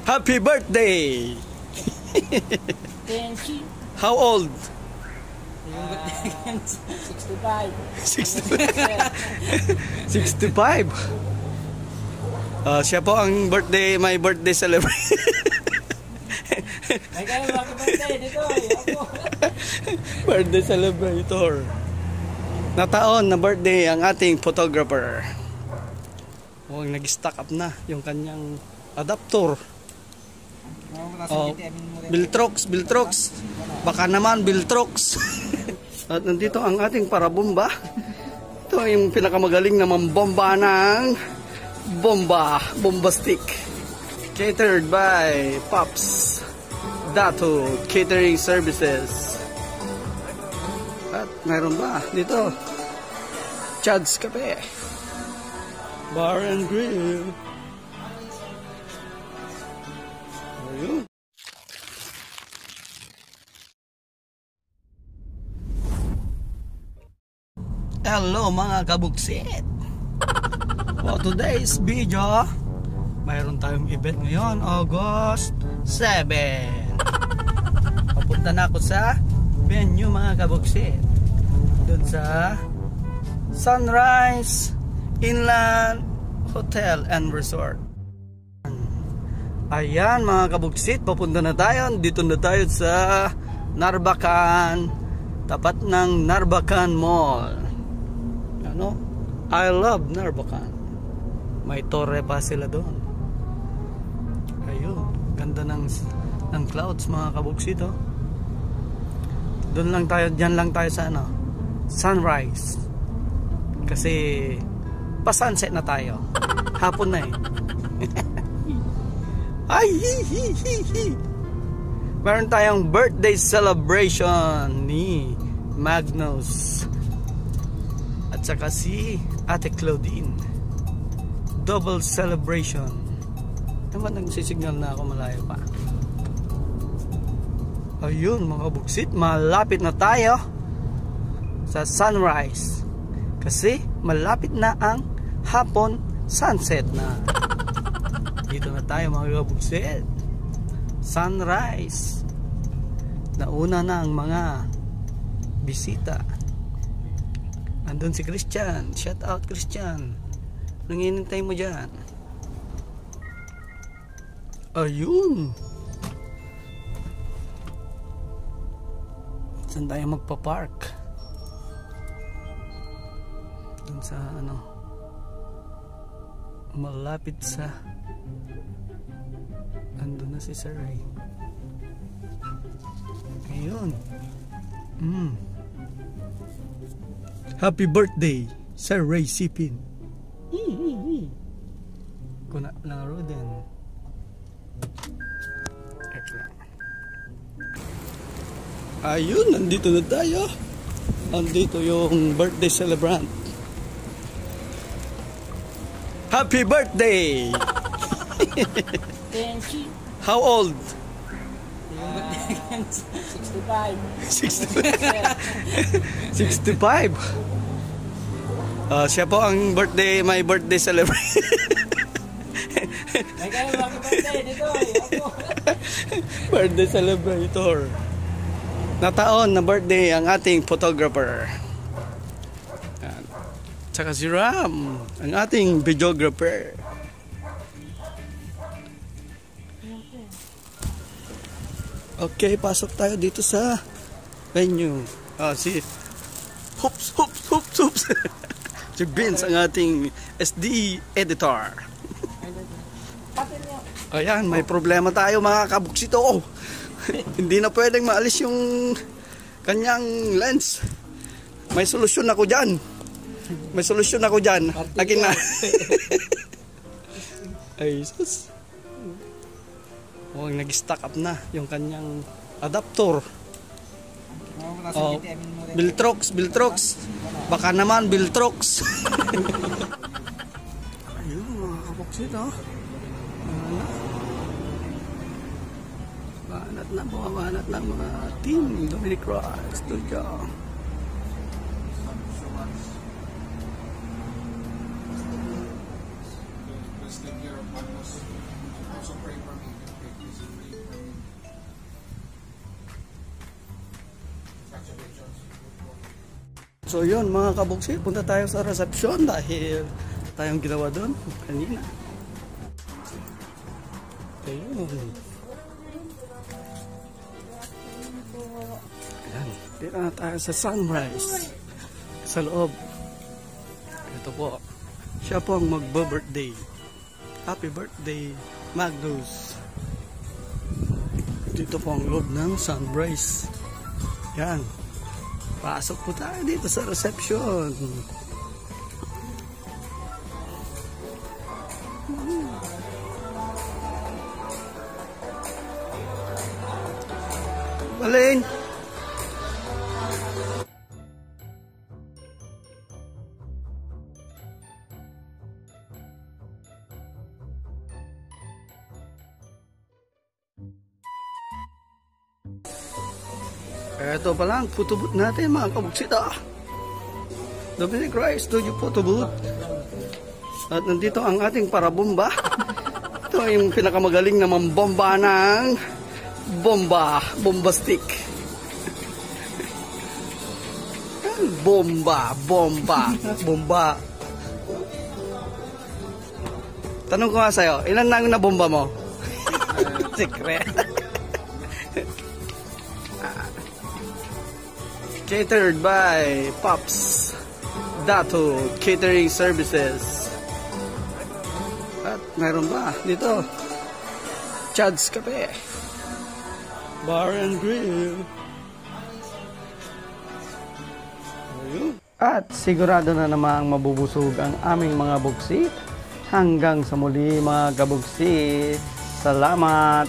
Happy birthday! Thank you. How old? Yung birthday 65. 65. Siya po ang may birthday celebration. Ay kayo, happy birthday dito. Ako. Birthday celebrator. Na taon na birthday ang ating photographer. Nag-stack up na yung kanyang adapter. Biltrox. Baka naman Biltrox. At nandito ang ating parabomba. Ito yung pinakamagaling na mambomba ng bomba stick. Catered by Pops Dato Catering Services. At mayroon ba dito? Chad's Cafe Bar and Grill. Ayun. Hello mga kabuksit. For today's video, mayroon tayong event ngayon, August 7. Papunta na ako sa venue mga kabuksit. Doon sa Sunrise Inland Hotel and Resort. Ayan mga kabuksit, papunta na tayo. Dito na tayo sa Narbacan, tapat ng Narbacan Mall. Ano? I love Narbacan. May torre pa sila doon. Ayun, ganda ng clouds mga kabuksit, oh. Doon lang tayo, diyan lang tayo sa ano, Sunrise. Kasi pa-sunset na tayo. Hapon na eh. Ay, meron tayong birthday celebration ni Magnus at saka si Ate Claudine. Double celebration. Naman nagsisignal na ako, malayo pa. Ayun mga buksit, malapit na tayo sa Sunrise. Kasi malapit na ang hapon sunset na. Dito na tayo mga kabuksit. Sunrise. Nauna na ang mga bisita. Andun si Christian. Shout out Christian. Nanginintay mo dyan. Ayun. Saan tayo magpa-park? Dun sa ano, malapit sa, andun na si Sir Ray. Ayun. Happy birthday Sir Ray Sipin. Kuna laro din. Ayun, nandito na tayo. Nandito yung birthday celebrant. Happy birthday! Thank you. How old? Yung birthday 65. 65. Siya po ang may birthday celebration. Ay kayo, happy birthday dito. Ako. Birthday celebrator. Na taon na birthday ang ating photographer. Tsaka si Ram, ang ating videographer. Okay, pasok tayo dito sa venue. Si Hoops. Si Vince, ang ating SD editor. Ayan, may problema tayo mga kabuksito. Hindi na pwedeng maalis yung kanyang lens. May solusyon ako dyan. Akin na. Ay, sus. Nag-stack up na yung kanyang adapter. Biltrox. Baka naman Biltrox. Ayun mga kabuksit, oh. Bumabanat ng mga team Dominic Ross Studio. So yun mga kabuksi, punta tayo sa resepsyon dahil tayong ginawa doon kanina. Ayun. Ayan, dito na tayo sa sunrise. Sa loob. Ito po. Siya po ang magbo-birthday. Happy birthday, Magnus. Dito po ang loob ng sunrise. Yan. Pasok po tayo dito sa reception. Balin! Ito pa lang, photobooth natin mga kabuksita. Dominic Rice Studio Photobooth. At nandito ang ating parabomba. Ito yung pinakamagaling na mambomba ng bomba stick. Bomba. Tanong ko nga sa'yo, ilan na yung nabomba mo? Secret. Catered by Pops Dato Catering Services. At mayroon ba dito? Chad's Cafe Bar and Grill. Ayun. At sigurado na namang mabubusog ang aming mga buksi. Hanggang sa muli mga kabuksi. Salamat.